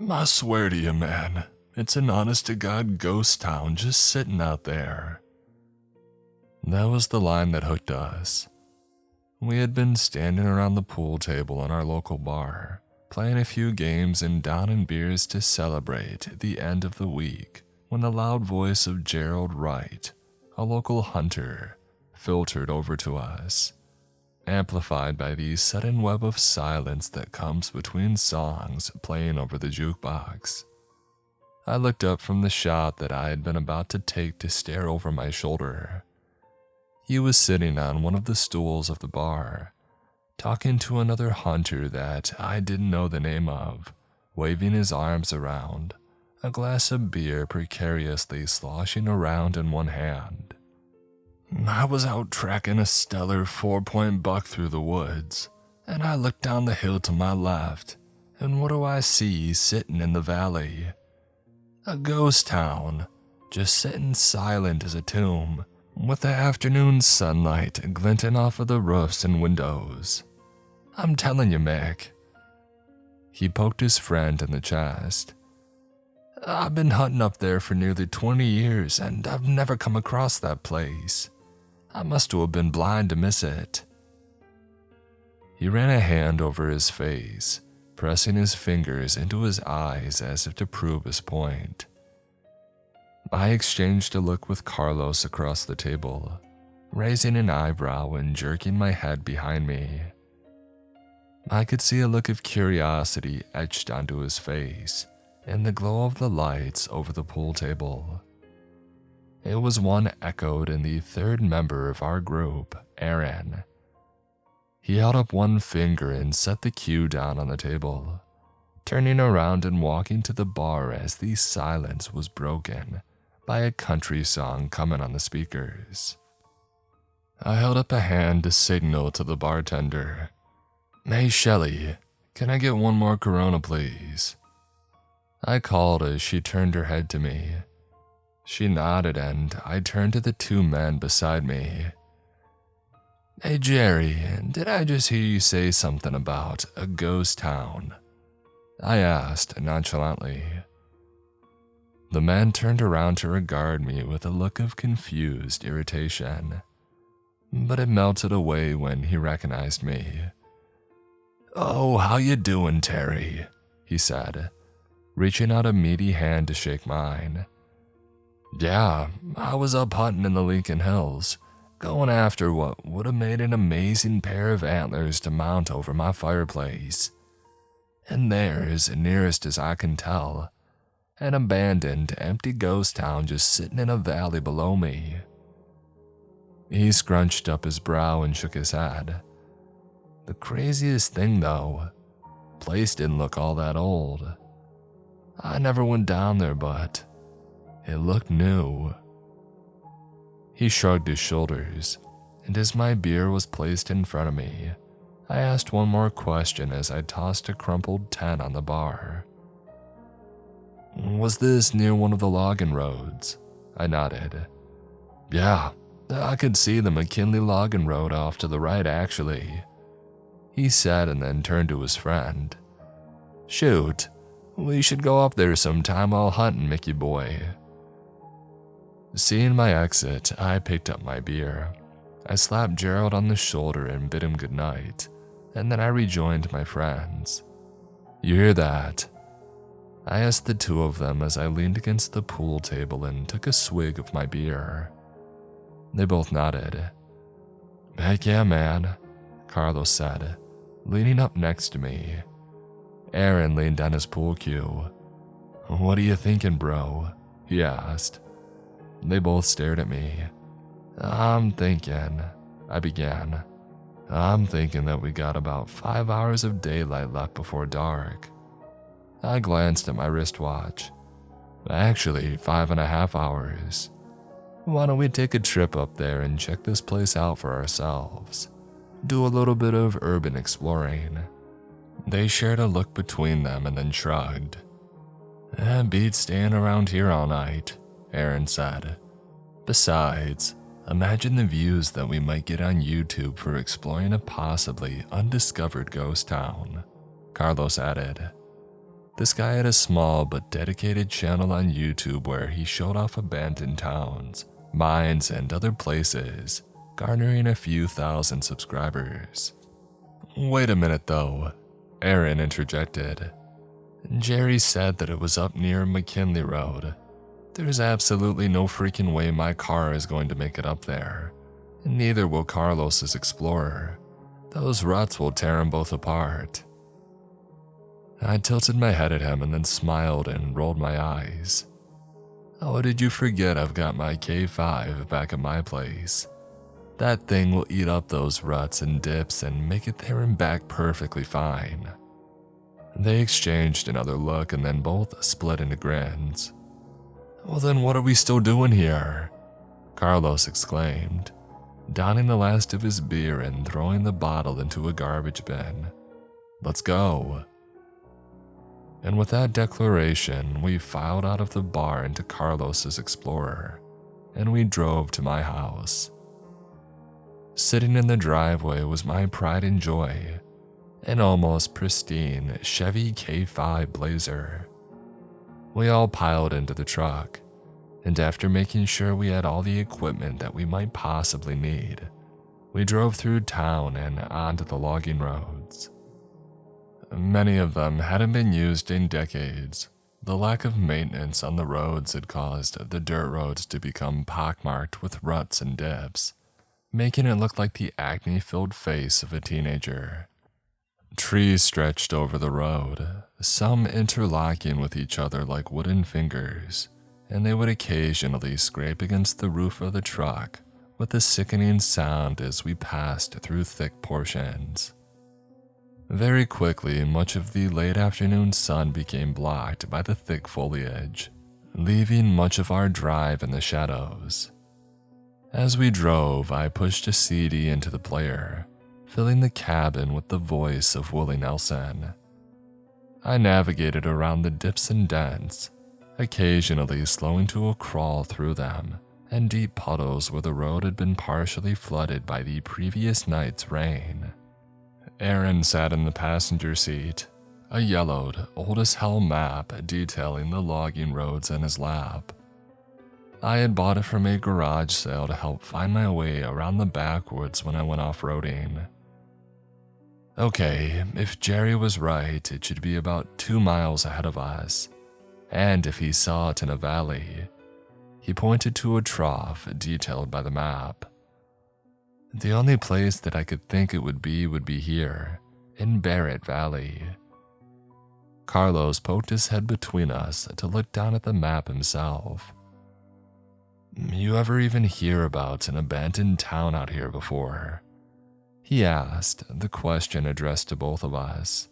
I swear to you, man, it's an honest-to-God ghost town just sitting out there. That was the line that hooked us. We had been standing around the pool table in our local bar, playing a few games and downing beers to celebrate the end of the week, when the loud voice of Gerald Wright, a local hunter, filtered over to us, amplified by the sudden web of silence that comes between songs playing over the jukebox. I looked up from the shot that I had been about to take to stare over my shoulder. He was sitting on one of the stools of the bar, talking to another hunter that I didn't know the name of, waving his arms around, a glass of beer precariously sloshing around in one hand. I was out tracking a stellar 4-point buck through the woods, and I looked down the hill to my left, and what do I see sitting in the valley? A ghost town, just sitting silent as a tomb, with the afternoon sunlight glinting off of the roofs and windows. I'm telling you, Mick. He poked his friend in the chest. I've been hunting up there for nearly 20 years, and I've never come across that place. I must have been blind to miss it. He ran a hand over his face, pressing his fingers into his eyes as if to prove his point. I exchanged a look with Carlos across the table, raising an eyebrow and jerking my head behind me. I could see a look of curiosity etched onto his face in the glow of the lights over the pool table. It was one echoed in the third member of our group, Aaron. He held up one finger and set the cue down on the table, turning around and walking to the bar as the silence was broken by a country song coming on the speakers. I held up a hand to signal to the bartender. Hey, Shelley, can I get one more Corona, please? I called as she turned her head to me. She nodded and I turned to the two men beside me. Hey, Jerry, did I just hear you say something about a ghost town? I asked nonchalantly. The man turned around to regard me with a look of confused irritation, but it melted away when he recognized me. Oh, how you doing, Terry? He said, reaching out a meaty hand to shake mine. Yeah, I was up hunting in the Lincoln Hills, going after what would have made an amazing pair of antlers to mount over my fireplace. And there's, nearest as I can tell, an abandoned, empty ghost town just sitting in a valley below me. He scrunched up his brow and shook his head. The craziest thing, though, place didn't look all that old. I never went down there, but it looked new. He shrugged his shoulders, and as my beer was placed in front of me, I asked one more question as I tossed a crumpled 10 on the bar. Was this near one of the logging roads? I nodded. Yeah, I could see the McKinley logging road off to the right, actually. He said and then turned to his friend. Shoot, we should go up there sometime while hunting, Mickey boy. Seeing my exit, I picked up my beer. I slapped Gerald on the shoulder and bid him goodnight, and then I rejoined my friends. You hear that? I asked the two of them as I leaned against the pool table and took a swig of my beer. They both nodded. Heck yeah, man, Carlos said, leaning up next to me. Aaron leaned on his pool cue. What are you thinking, bro? He asked. They both stared at me. I'm thinking, I began. I'm thinking that we got about 5 hours of daylight left before dark. I glanced at my wristwatch. Actually, 5.5 hours. Why don't we take a trip up there and check this place out for ourselves? Do a little bit of urban exploring. They shared a look between them and then shrugged. Beats staying around here all night, Aaron said. Besides, imagine the views that we might get on YouTube for exploring a possibly undiscovered ghost town, Carlos added. This guy had a small but dedicated channel on YouTube where he showed off abandoned towns, mines, and other places, garnering a few thousand subscribers. Wait a minute though, Aaron interjected. Jerry said that it was up near McKinley Road. There's absolutely no freaking way my car is going to make it up there. Neither will Carlos's Explorer. Those ruts will tear them both apart. I tilted my head at him and then smiled and rolled my eyes. Oh, did you forget I've got my K5 back at my place? That thing will eat up those ruts and dips and make it there and back perfectly fine. They exchanged another look and then both split into grins. Well then what are we still doing here? Carlos exclaimed, downing the last of his beer and throwing the bottle into a garbage bin. Let's go. And with that declaration, we filed out of the bar into Carlos's Explorer, and we drove to my house. Sitting in the driveway was my pride and joy, an almost pristine Chevy K5 Blazer. We all piled into the truck, and after making sure we had all the equipment that we might possibly need, we drove through town and onto the logging roads. Many of them hadn't been used in decades. The lack of maintenance on the roads had caused the dirt roads to become pockmarked with ruts and dips, making it look like the acne-filled face of a teenager. Trees stretched over the road, some interlocking with each other like wooden fingers, and they would occasionally scrape against the roof of the truck with a sickening sound as we passed through thick portions. Very quickly, much of the late afternoon sun became blocked by the thick foliage, leaving much of our drive in the shadows. As we drove, I pushed a CD into the player, filling the cabin with the voice of Willie Nelson. I navigated around the dips and dents, occasionally slowing to a crawl through them, and deep puddles where the road had been partially flooded by the previous night's rain. Aaron sat in the passenger seat, a yellowed, old-as-hell map detailing the logging roads in his lap. I had bought it from a garage sale to help find my way around the backwoods when I went off-roading. Okay, if Jerry was right, it should be about 2 miles ahead of us, and if he saw it in a valley, he pointed to a trough detailed by the map. The only place that I could think it would be here, in Barrett Valley. Carlos poked his head between us to look down at the map himself. You ever even hear about an abandoned town out here before? He asked, the question addressed to both of us.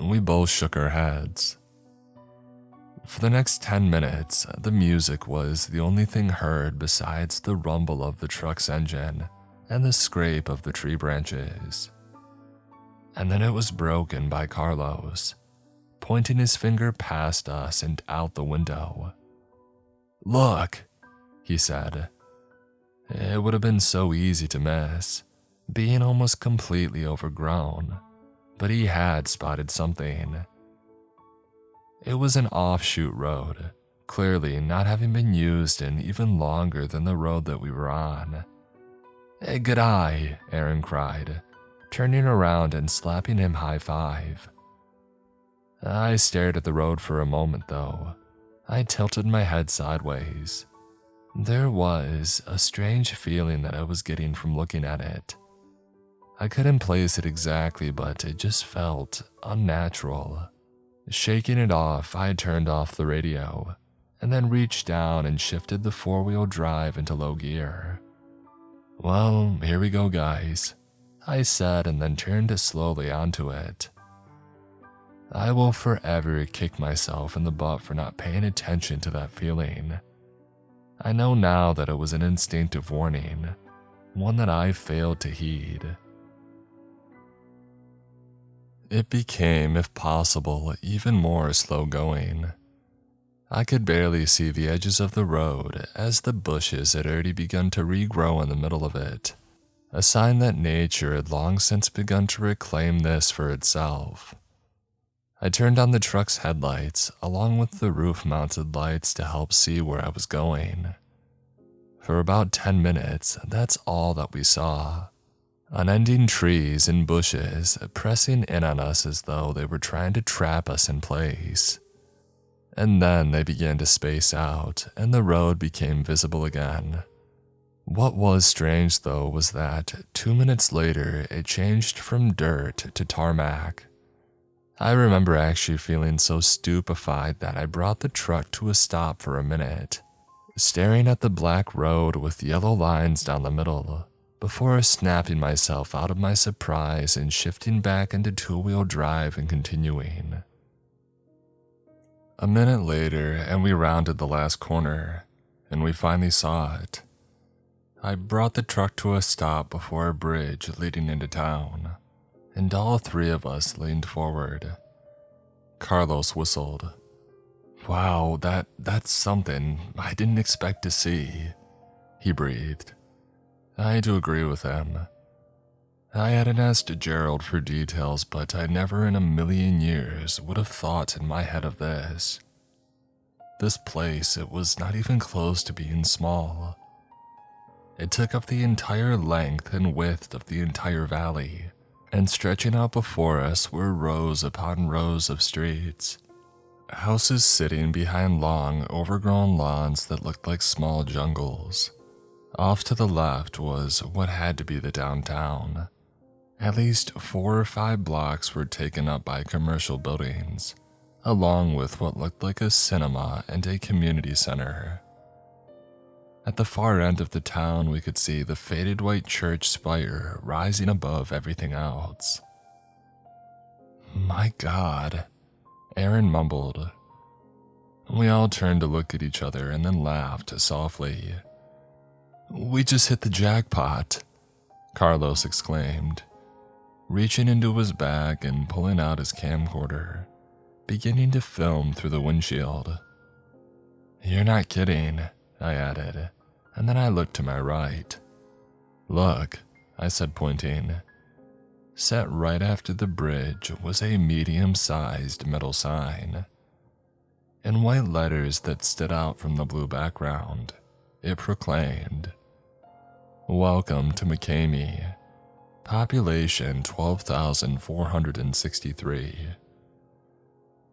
We both shook our heads. For the next 10 minutes, the music was the only thing heard besides the rumble of the truck's engine and the scrape of the tree branches. And then it was broken by Carlos, pointing his finger past us and out the window. Look, he said. It would have been so easy to miss, being almost completely overgrown, but he had spotted something. It was an offshoot road, clearly not having been used in even longer than the road that we were on. Hey, good eye, Aaron cried, turning around and slapping him high five. I stared at the road for a moment though. I tilted my head sideways. There was a strange feeling that I was getting from looking at it. I couldn't place it exactly, but it just felt unnatural. Shaking it off, I turned off the radio, and then reached down and shifted the four-wheel drive into low gear. Well, here we go, guys, I said and then turned slowly onto it. I will forever kick myself in the butt for not paying attention to that feeling. I know now that it was an instinctive warning, one that I failed to heed. It became, if possible, even more slow-going. I could barely see the edges of the road as the bushes had already begun to regrow in the middle of it, a sign that nature had long since begun to reclaim this for itself. I turned on the truck's headlights along with the roof-mounted lights to help see where I was going. For about 10 minutes, that's all that we saw. Unending trees and bushes pressing in on us as though they were trying to trap us in place. And then they began to space out and the road became visible again. What was strange though was that 2 minutes later it changed from dirt to tarmac. I remember actually feeling so stupefied that I brought the truck to a stop for a minute, staring at the black road with yellow lines down the middle, before snapping myself out of my surprise and shifting back into two-wheel drive and continuing. A minute later, and we rounded the last corner, and we finally saw it. I brought the truck to a stop before a bridge leading into town, and all three of us leaned forward. Carlos whistled. "Wow, that's something I didn't expect to see," he breathed. I had to agree with him. I hadn't asked Gerald for details, but I never in a million years would have thought in my head of this. This place, it was not even close to being small. It took up the entire length and width of the entire valley, and stretching out before us were rows upon rows of streets. Houses sitting behind long, overgrown lawns that looked like small jungles. Off to the left was what had to be the downtown. At least 4 or 5 blocks were taken up by commercial buildings, along with what looked like a cinema and a community center. At the far end of the town, we could see the faded white church spire rising above everything else. "My God," Aaron mumbled. We all turned to look at each other and then laughed softly. "We just hit the jackpot," Carlos exclaimed, reaching into his bag and pulling out his camcorder, beginning to film through the windshield. "You're not kidding," I added, and then I looked to my right. "Look," I said, pointing. Set right after the bridge was a medium-sized metal sign. In white letters that stood out from the blue background, it proclaimed, "Welcome to McCamey. Population 12,463.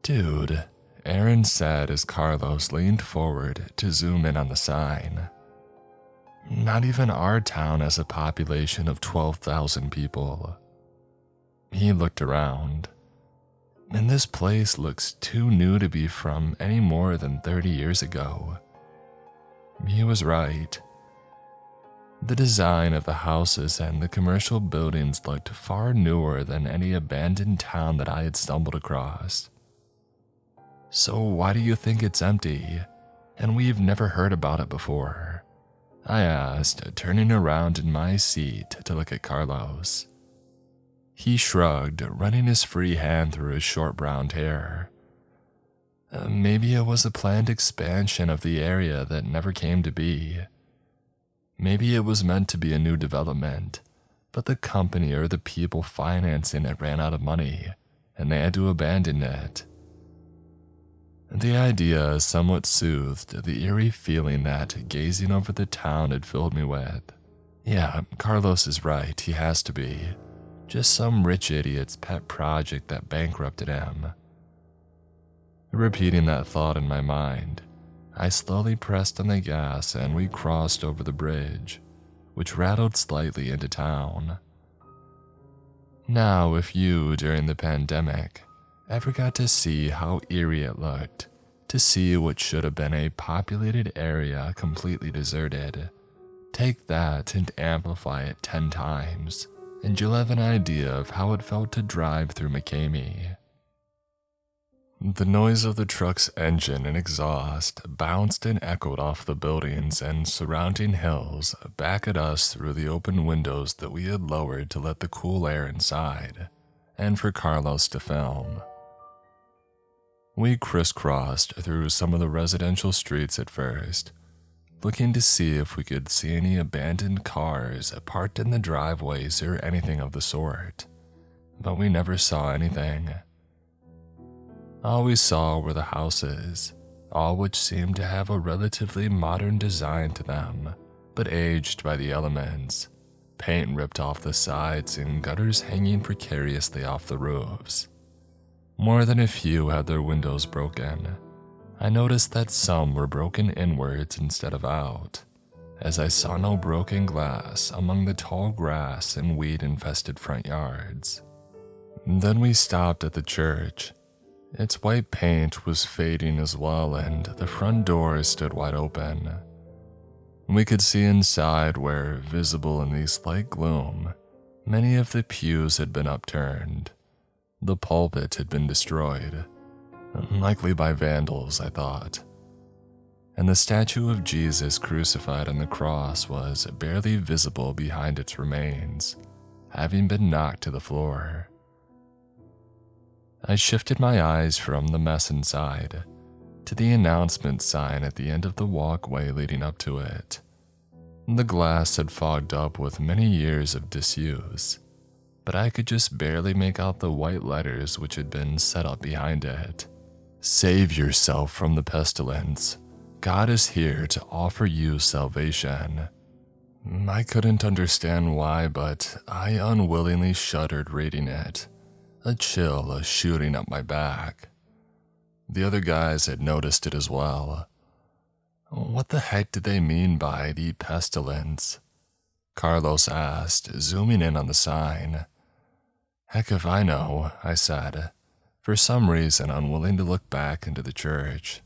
"Dude," Aaron said as Carlos leaned forward to zoom in on the sign. "Not even our town has a population of 12,000 people." He looked around. "And this place looks too new to be from any more than 30 years ago." He was right. The design of the houses and the commercial buildings looked far newer than any abandoned town that I had stumbled across. "So why do you think it's empty, and we've never heard about it before?" I asked, turning around in my seat to look at Carlos. He shrugged, running his free hand through his short brown hair. Maybe it was a planned expansion of the area that never came to be. Maybe it was meant to be a new development, but the company or the people financing it ran out of money, and they had to abandon it. The idea somewhat soothed the eerie feeling that gazing over the town had filled me with. Yeah, Carlos is right, he has to be. Just some rich idiot's pet project that bankrupted him. Repeating that thought in my mind, I slowly pressed on the gas and we crossed over the bridge, which rattled slightly into town. Now, if you, during the pandemic, ever got to see how eerie it looked, to see what should have been a populated area completely deserted, take that and amplify it 10 times, and you'll have an idea of how it felt to drive through McCamey. The noise of the truck's engine and exhaust bounced and echoed off the buildings and surrounding hills back at us through the open windows that we had lowered to let the cool air inside, and for Carlos to film. We crisscrossed through some of the residential streets at first, looking to see if we could see any abandoned cars parked in the driveways or anything of the sort, but we never saw anything. All we saw were the houses, all which seemed to have a relatively modern design to them, but aged by the elements. Paint ripped off the sides and gutters hanging precariously off the roofs. More than a few had their windows broken. I noticed that some were broken inwards instead of out, as I saw no broken glass among the tall grass and weed-infested front yards. Then we stopped at the church. Its white paint was fading as well, and the front door stood wide open. We could see inside where, visible in the slight gloom, many of the pews had been upturned. The pulpit had been destroyed, likely by vandals, I thought. And the statue of Jesus crucified on the cross was barely visible behind its remains, having been knocked to the floor. I shifted my eyes from the mess inside to the announcement sign at the end of the walkway leading up to it. The glass had fogged up with many years of disuse, but I could just barely make out the white letters which had been set up behind it. Save yourself from the pestilence. God is here to offer you salvation. I couldn't understand why, but I unwillingly shuddered reading it, a chill shooting up my back. The other guys had noticed it as well. What the heck did they mean by the pestilence? Carlos asked, zooming in on the sign. Heck if I know, I said, for some reason unwilling to look back into the church.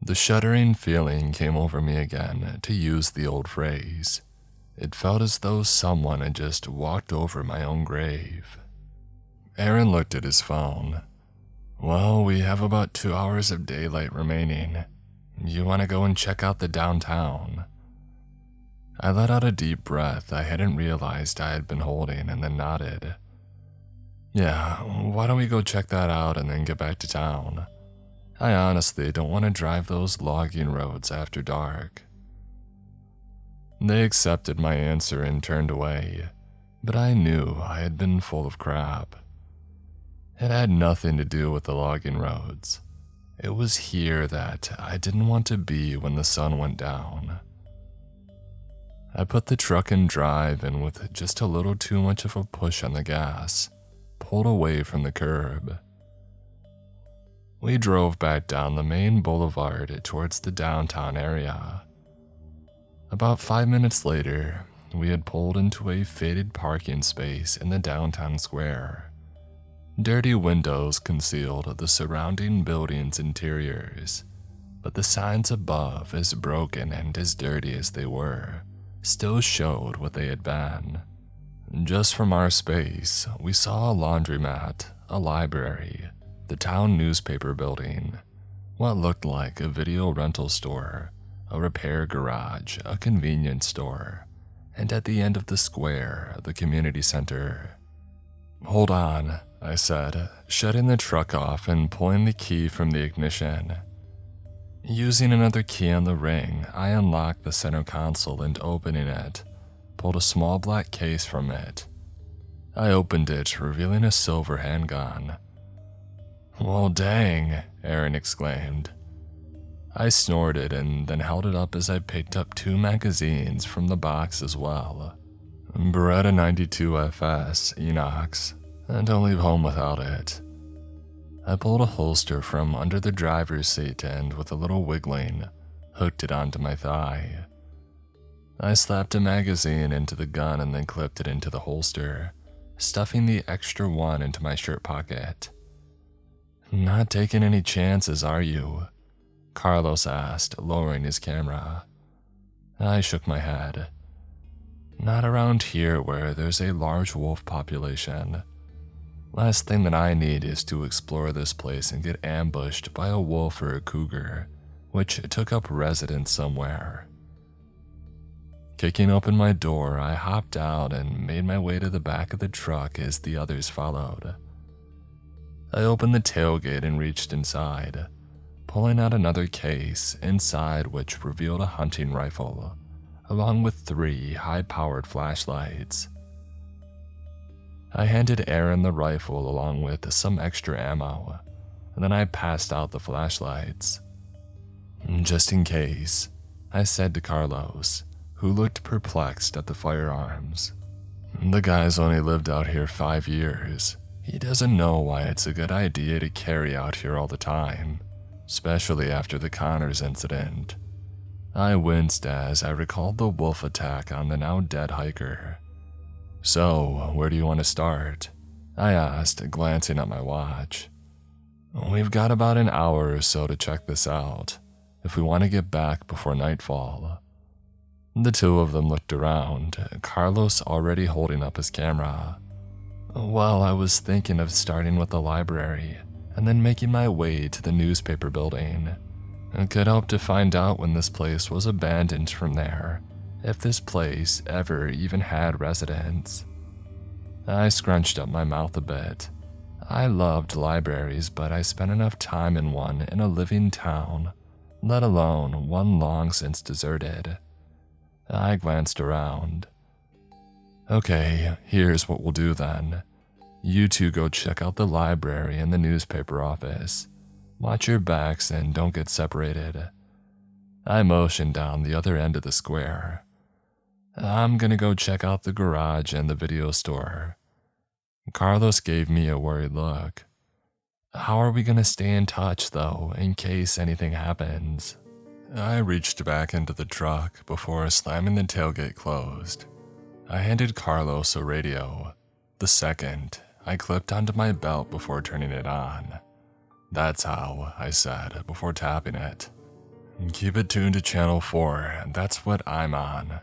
The shuddering feeling came over me again, to use the old phrase. It felt as though someone had just walked over my own grave. Aaron looked at his phone. Well, we have about 2 hours of daylight remaining. You want to go and check out the downtown? I let out a deep breath I hadn't realized I had been holding and then nodded. Yeah, why don't we go check that out and then get back to town? I honestly don't want to drive those logging roads after dark. They accepted my answer and turned away, but I knew I had been full of crap. It had nothing to do with the logging roads. It was here that I didn't want to be when the sun went down. I put the truck in drive and with just a little too much of a push on the gas, pulled away from the curb. We drove back down the main boulevard towards the downtown area. About 5 minutes later, we had pulled into a faded parking space in the downtown square. Dirty windows concealed the surrounding buildings' interiors, but the signs above, as broken and as dirty as they were, still showed what they had been. Just from our space, we saw a laundromat, a library, the town newspaper building, what looked like a video rental store, a repair garage, a convenience store, and at the end of the square, the community center. Hold on, I said, shutting the truck off and pulling the key from the ignition. Using another key on the ring, I unlocked the center console and opening it, pulled a small black case from it. I opened it, revealing a silver handgun. Well, dang, Aaron exclaimed. I snorted and then held it up as I picked up 2 magazines from the box as well. Beretta 92 FS, Enox. Don't leave home without it. I pulled a holster from under the driver's seat and, with a little wiggling, hooked it onto my thigh. I slapped a magazine into the gun and then clipped it into the holster, stuffing the extra one into my shirt pocket. Not taking any chances, are you? Carlos asked, lowering his camera. I shook my head. Not around here where there's a large wolf population. Last thing that I need is to explore this place and get ambushed by a wolf or a cougar, which took up residence somewhere. Kicking open my door, I hopped out and made my way to the back of the truck as the others followed. I opened the tailgate and reached inside, pulling out another case, inside which revealed a hunting rifle, along with 3 high-powered flashlights. I handed Aaron the rifle along with some extra ammo, and then I passed out the flashlights. Just in case, I said to Carlos, who looked perplexed at the firearms. The guy's only lived out here 5 years. He doesn't know why it's a good idea to carry out here all the time, especially after the Connors incident. I winced as I recalled the wolf attack on the now dead hiker. So, where do you want to start? I asked, glancing at my watch. We've got about an hour or so to check this out, if we want to get back before nightfall. The two of them looked around, Carlos already holding up his camera. Well, I was thinking of starting with the library, and then making my way to the newspaper building. I could hope to find out when this place was abandoned from there, if this place ever even had residents. I scrunched up my mouth a bit. I loved libraries, but I spent enough time in one in a living town, let alone one long since deserted. I glanced around. Okay, here's what we'll do then. You two go check out the library and the newspaper office. Watch your backs and don't get separated. I motioned down the other end of the square. I'm gonna go check out the garage and the video store. Carlos gave me a worried look. How are we gonna stay in touch though, in case anything happens? I reached back into the truck before slamming the tailgate closed. I handed Carlos a radio. The second, I clipped onto my belt before turning it on. That's how, I said before tapping it. Keep it tuned to channel 4, that's what I'm on.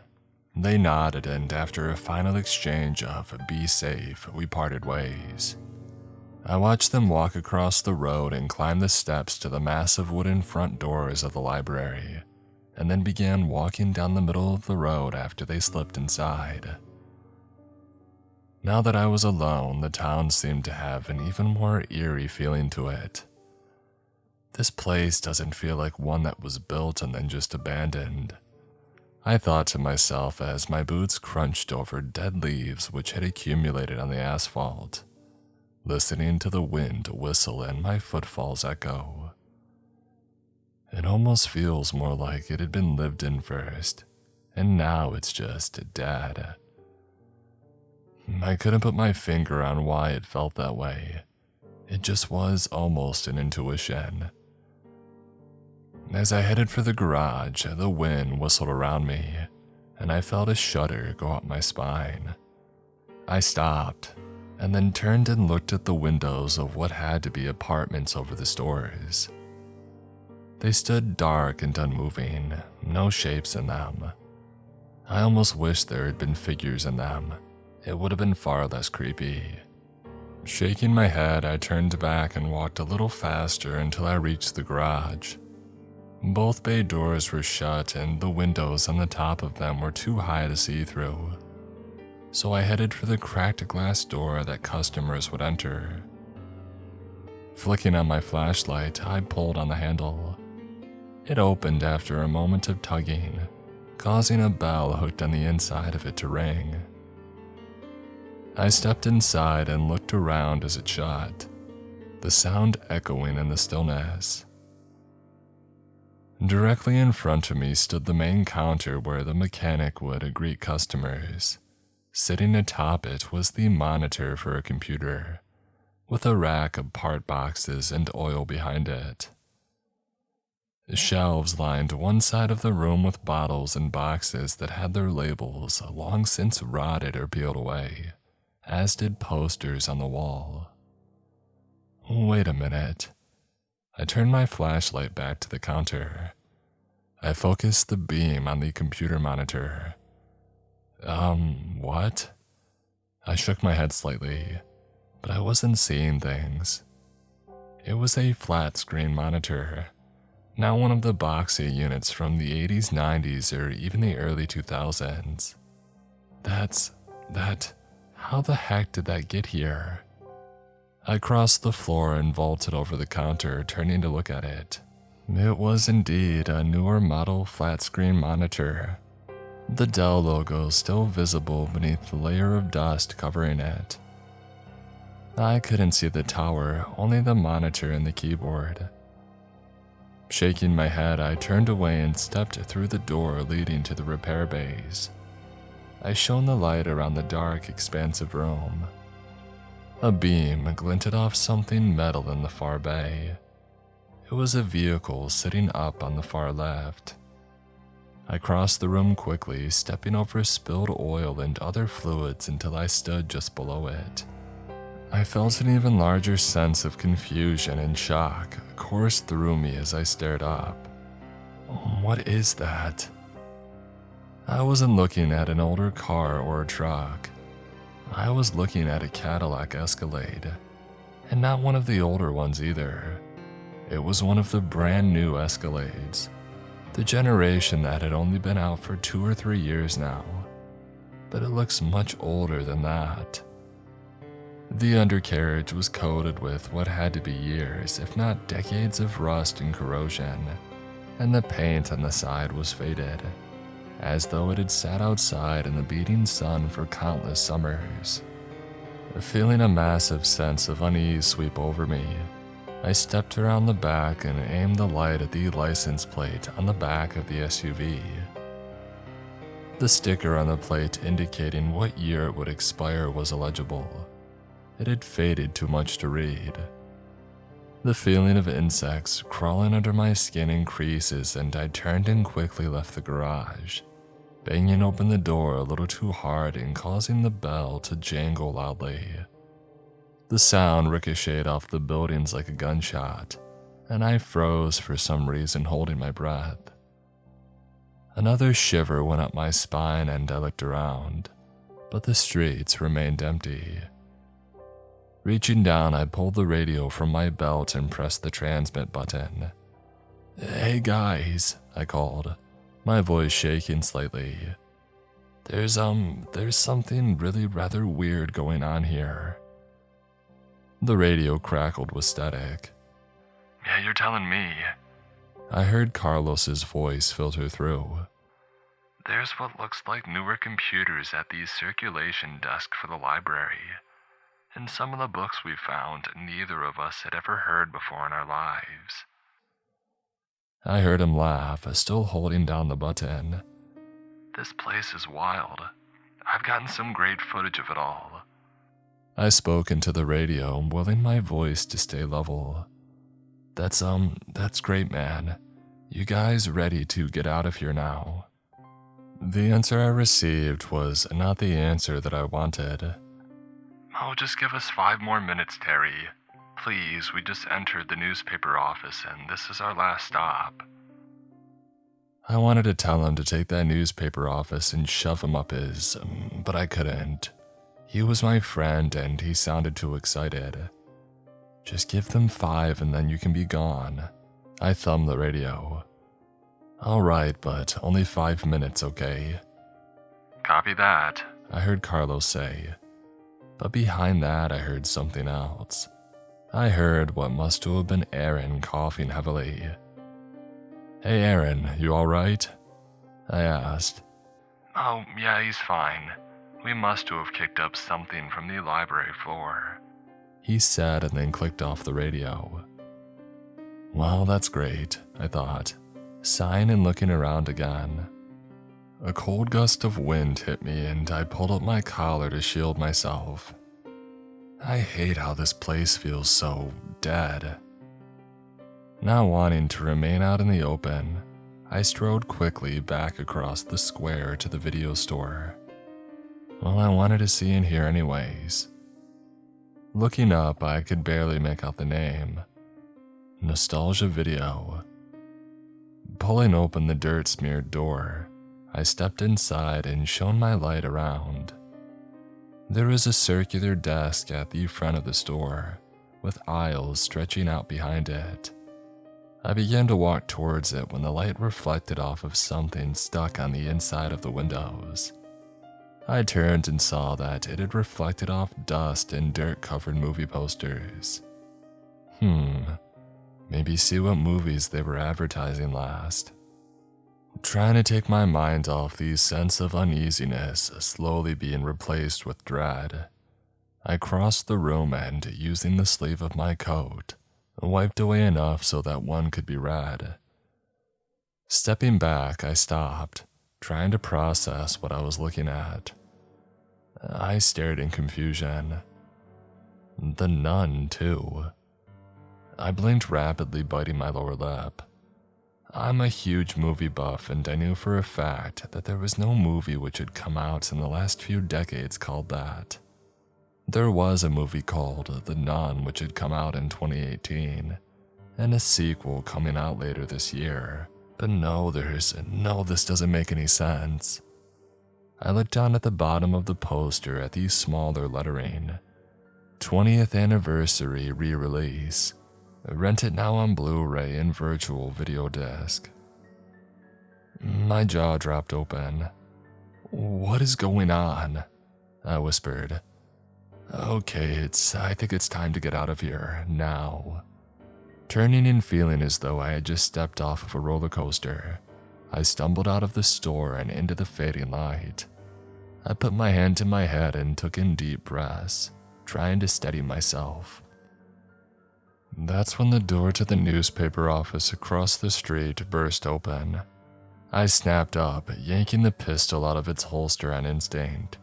They nodded, and after a final exchange of be safe, we parted ways. I watched them walk across the road and climb the steps to the massive wooden front doors of the library, and then began walking down the middle of the road after they slipped inside. Now that I was alone, the town seemed to have an even more eerie feeling to it. This place doesn't feel like one that was built and then just abandoned. I thought to myself as my boots crunched over dead leaves which had accumulated on the asphalt, listening to the wind whistle and my footfalls echo. It almost feels more like it had been lived in first, and now it's just dead. I couldn't put my finger on why it felt that way. It just was almost an intuition. As I headed for the garage, the wind whistled around me, and I felt a shudder go up my spine. I stopped, and then turned and looked at the windows of what had to be apartments over the stores. They stood dark and unmoving, no shapes in them. I almost wished there had been figures in them. It would have been far less creepy. Shaking my head, I turned back and walked a little faster until I reached the garage. Both bay doors were shut and the windows on the top of them were too high to see through. So I headed for the cracked glass door that customers would enter. Flicking on my flashlight, I pulled on the handle. It opened after a moment of tugging, causing a bell hooked on the inside of it to ring. I stepped inside and looked around as it shut, the sound echoing in the stillness. Directly in front of me stood the main counter where the mechanic would greet customers. Sitting atop it was the monitor for a computer, with a rack of part boxes and oil behind it. Shelves lined one side of the room with bottles and boxes that had their labels long since rotted or peeled away, as did posters on the wall. Wait a minute. I turned my flashlight back to the counter. I focused the beam on the computer monitor. What? I shook my head slightly, but I wasn't seeing things. It was a flat screen monitor, not one of the boxy units from the 80s, 90s, or even the early 2000s. How the heck did that get here? I crossed the floor and vaulted over the counter, turning to look at it. It was indeed a newer model flat-screen monitor, the Dell logo still visible beneath the layer of dust covering it. I couldn't see the tower, only the monitor and the keyboard. Shaking my head, I turned away and stepped through the door leading to the repair bays. I shone the light around the dark, expansive room. A beam glinted off something metal in the far bay. It was a vehicle sitting up on the far left. I crossed the room quickly, stepping over spilled oil and other fluids until I stood just below it. I felt an even larger sense of confusion and shock course through me as I stared up. What is that? I wasn't looking at an older car or a truck. I was looking at a Cadillac Escalade, and not one of the older ones either. It was one of the brand new Escalades, the generation that had only been out for 2 or 3 years now, but it looks much older than that. The undercarriage was coated with what had to be years, if not decades of rust and corrosion, and the paint on the side was faded, as though it had sat outside in the beating sun for countless summers. Feeling a massive sense of unease sweep over me, I stepped around the back and aimed the light at the license plate on the back of the SUV. The sticker on the plate indicating what year it would expire was illegible. It had faded too much to read. The feeling of insects crawling under my skin increases, and I turned and quickly left the garage, banging open the door a little too hard and causing the bell to jangle loudly. The sound ricocheted off the buildings like a gunshot, and I froze for some reason, holding my breath. Another shiver went up my spine and I looked around, but the streets remained empty. Reaching down, I pulled the radio from my belt and pressed the transmit button. "Hey guys," I called, my voice shaking slightly. There's something really rather weird going on here." The radio crackled with static. "Yeah, you're telling me." I heard Carlos's voice filter through. "There's what looks like newer computers at the circulation desk for the library, and some of the books we found neither of us had ever heard before in our lives." I heard him laugh, still holding down the button. "This place is wild. I've gotten some great footage of it all." I spoke into the radio, willing my voice to stay level. That's great, man. You guys ready to get out of here now?" The answer I received was not the answer that I wanted. "Oh, just give us 5 more minutes, Terry. Please, we just entered the newspaper office and this is our last stop." I wanted to tell him to take that newspaper office and shove him up his, but I couldn't. He was my friend and he sounded too excited. "Just give them 5 and then you can be gone." I thumbed the radio. "All right, but only 5 minutes, okay?" "Copy that," I heard Carlos say. But behind that, I heard something else. I heard what must have been Aaron coughing heavily. "Hey Aaron, you alright?" I asked. "Oh, yeah, he's fine. We must have kicked up something from the library floor," he said, and then clicked off the radio. Well, that's great, I thought, sighing and looking around again. A cold gust of wind hit me and I pulled up my collar to shield myself. I hate how this place feels so dead. Not wanting to remain out in the open, I strode quickly back across the square to the video store. Well, I wanted to see and hear anyways. Looking up, I could barely make out the name. Nostalgia Video. Pulling open the dirt-smeared door, I stepped inside and shone my light around. There was a circular desk at the front of the store, with aisles stretching out behind it. I began to walk towards it when the light reflected off of something stuck on the inside of the windows. I turned and saw that it had reflected off dust and dirt-covered movie posters. Maybe see what movies they were advertising last. Trying to take my mind off the sense of uneasiness slowly being replaced with dread, I crossed the room and, using the sleeve of my coat, wiped away enough so that one could be read. Stepping back, I stopped, trying to process what I was looking at. I stared in confusion. The nun, too. I blinked rapidly, biting my lower lip. I'm a huge movie buff, and I knew for a fact that there was no movie which had come out in the last few decades called that. There was a movie called The Nun which had come out in 2018, and a sequel coming out later this year. But this doesn't make any sense. I looked down at the bottom of the poster at the smaller lettering. 20th Anniversary Re-Release. Rent it now on Blu-ray and virtual video disc. My jaw dropped open. What is going on? I whispered. Okay, I think it's time to get out of here, now. Turning and feeling as though I had just stepped off of a roller coaster, I stumbled out of the store and into the fading light. I put my hand to my head and took in deep breaths, trying to steady myself. That's when the door to the newspaper office across the street burst open. I snapped up, yanking the pistol out of its holster on instinct,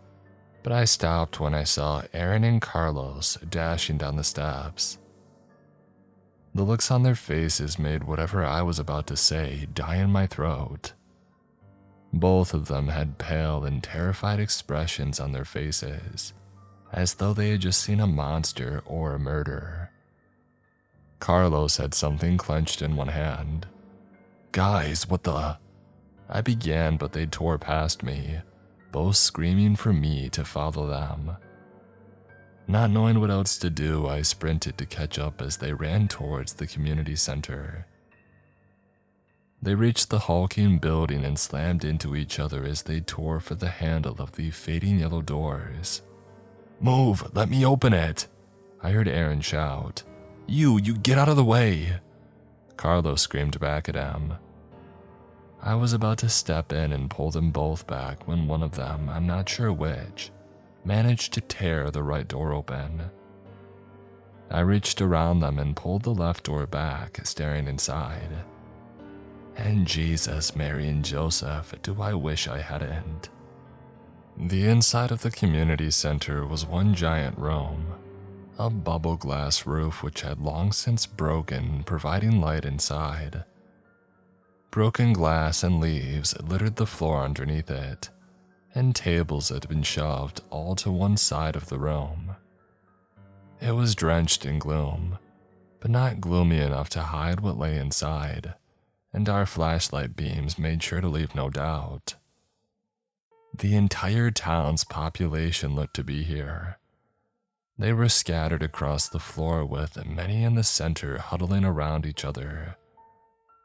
but I stopped when I saw Aaron and Carlos dashing down the steps. The looks on their faces made whatever I was about to say die in my throat. Both of them had pale and terrified expressions on their faces, as though they had just seen a monster or a murder. Carlos had something clenched in one hand. Guys, what the? I began, but they tore past me, both screaming for me to follow them. Not knowing what else to do, I sprinted to catch up as they ran towards the community center. They reached the hulking building and slammed into each other as they tore for the handle of the fading yellow doors. Move, let me open it, I heard Aaron shout. You get out of the way, Carlos screamed back at him. I was about to step in and pull them both back when one of them, I'm not sure which, managed to tear the right door open. I reached around them and pulled the left door back, staring inside. And Jesus, Mary, and Joseph, do I wish I hadn't. The inside of the community center was one giant room, a bubble glass roof which had long since broken, providing light inside. Broken glass and leaves littered the floor underneath it, and tables had been shoved all to one side of the room. It was drenched in gloom, but not gloomy enough to hide what lay inside, and our flashlight beams made sure to leave no doubt. The entire town's population looked to be here. They were scattered across the floor, with many in the center huddling around each other.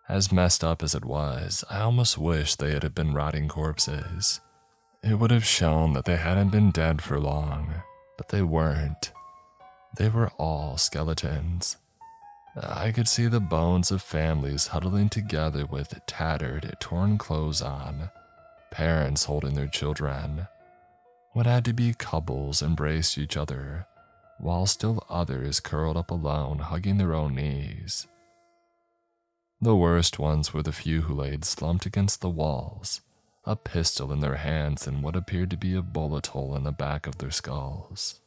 As messed up as it was, I almost wished they had been rotting corpses. It would have shown that they hadn't been dead for long, but they weren't. They were all skeletons. I could see the bones of families huddling together with tattered, torn clothes on, parents holding their children. What had to be couples embraced each other, while still others curled up alone, hugging their own knees. The worst ones were the few who laid slumped against the walls, a pistol in their hands and what appeared to be a bullet hole in the back of their skulls.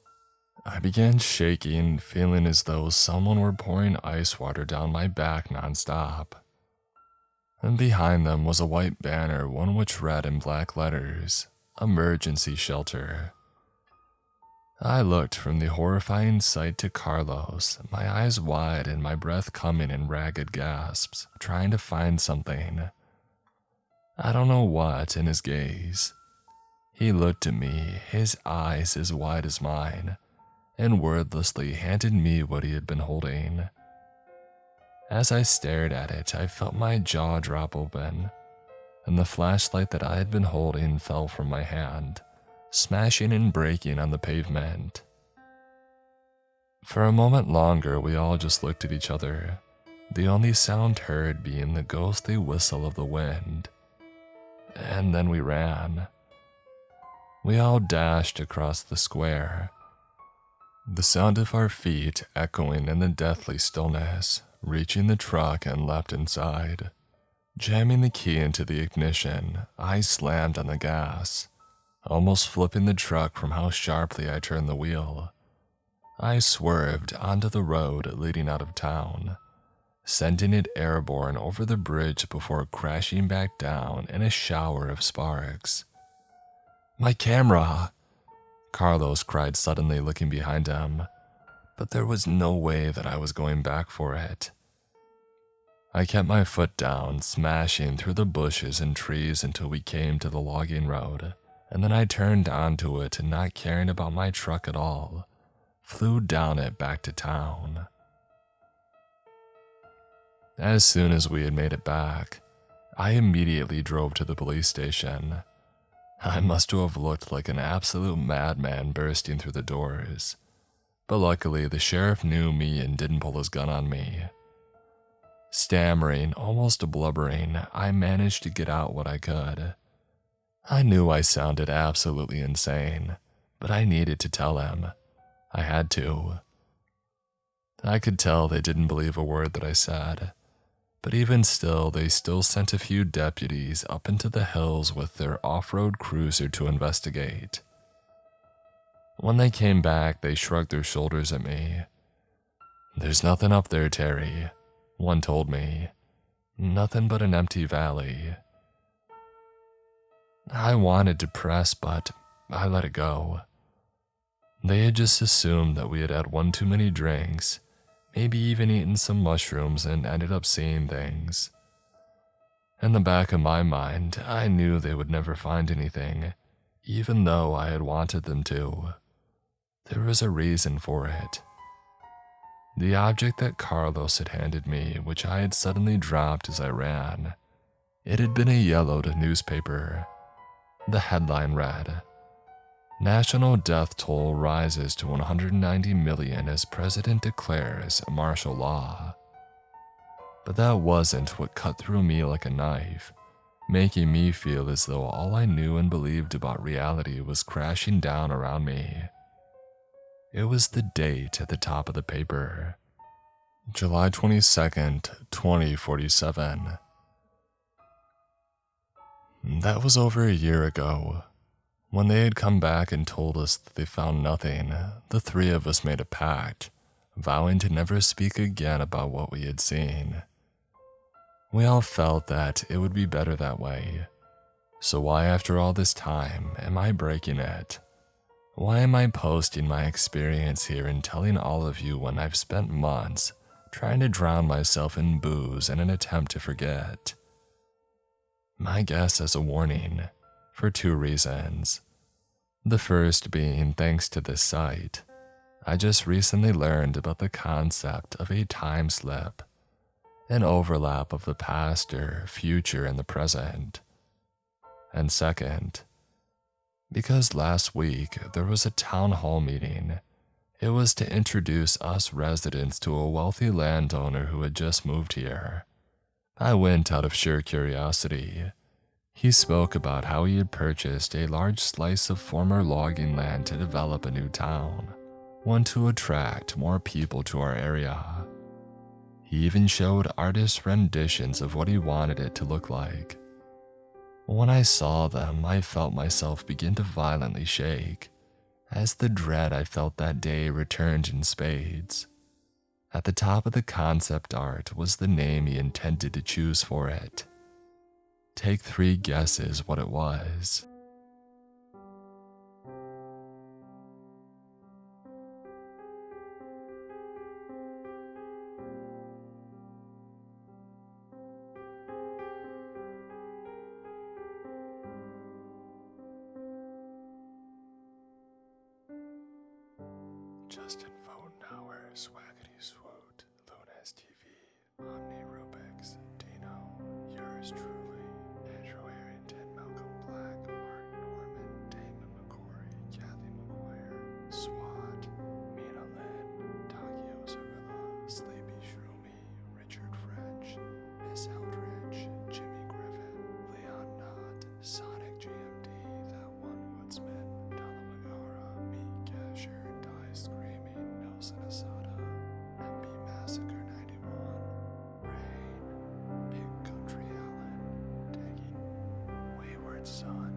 I began shaking, feeling as though someone were pouring ice water down my back nonstop. And behind them was a white banner, one which read in black letters, "Emergency Shelter." I looked from the horrifying sight to Carlos, my eyes wide and my breath coming in ragged gasps, trying to find something. I don't know what in his gaze. He looked at me, his eyes as wide as mine, and wordlessly handed me what he had been holding. As I stared at it, I felt my jaw drop open, and the flashlight that I had been holding fell from my hand, smashing and breaking on the pavement. For a moment longer, we all just looked at each other, the only sound heard being the ghostly whistle of the wind. And then we ran. We all dashed across the square. The sound of our feet echoing in the deathly stillness, reaching the truck and leapt inside. Jamming the key into the ignition, I slammed on the gas, almost flipping the truck from how sharply I turned the wheel. I swerved onto the road leading out of town, sending it airborne over the bridge before crashing back down in a shower of sparks. "My camera!" Carlos cried suddenly, looking behind him, but there was no way that I was going back for it. I kept my foot down, smashing through the bushes and trees until we came to the logging road, and then I turned onto it and, not caring about my truck at all, flew down it back to town. As soon as we had made it back, I immediately drove to the police station. I must have looked like an absolute madman bursting through the doors, but luckily the sheriff knew me and didn't pull his gun on me. Stammering, almost blubbering, I managed to get out what I could. I knew I sounded absolutely insane, but I needed to tell him. I had to. I could tell they didn't believe a word that I said, but even still, they still sent a few deputies up into the hills with their off-road cruiser to investigate. When they came back, they shrugged their shoulders at me. "There's nothing up there, Terry," one told me. "Nothing but an empty valley." I wanted to press, but I let it go. They had just assumed that we had had one too many drinks, maybe even eaten some mushrooms, and ended up seeing things. In the back of my mind, I knew they would never find anything, even though I had wanted them to. There was a reason for it. The object that Carlos had handed me, which I had suddenly dropped as I ran, it had been a yellowed newspaper. The headline read, "National death toll rises to 190 million as president declares martial law." But that wasn't what cut through me like a knife, making me feel as though all I knew and believed about reality was crashing down around me. It was the date at the top of the paper. July 22nd, 2047. That was over a year ago. When they had come back and told us that they found nothing, the three of us made a pact, vowing to never speak again about what we had seen. We all felt that it would be better that way. So why, after all this time, am I breaking it? Why am I posting my experience here and telling all of you when I've spent months trying to drown myself in booze in an attempt to forget? My guess as a warning, for two reasons. The first being, thanks to this site, I just recently learned about the concept of a time slip, an overlap of the past or future and the present. And second, because last week there was a town hall meeting. It was to introduce us residents to a wealthy landowner who had just moved here. I went out of sheer curiosity. He spoke about how he had purchased a large slice of former logging land to develop a new town, one to attract more people to our area. He even showed artist renditions of what he wanted it to look like. When I saw them, I felt myself begin to violently shake, as the dread I felt that day returned in spades. At the top of the concept art was the name he intended to choose for it. Take 3 guesses what it was. Justin Fodenauer, Swaggity Swoot, Lunas TV, Omni Rubix, Dino, yours truly, Andrew Harrington, Malcolm Black, Mark Norman, Damon McCory, Kathy McGuire, SWAT, Mina Lynn, Takio Zarilla, Sleepy Shroomy, Richard French, Miss Eldridge, Jimmy Griffin, Leon Knott, Sonic GMD, That One Woodsman, Talamagara, Meat Casher, Die Screaming, son.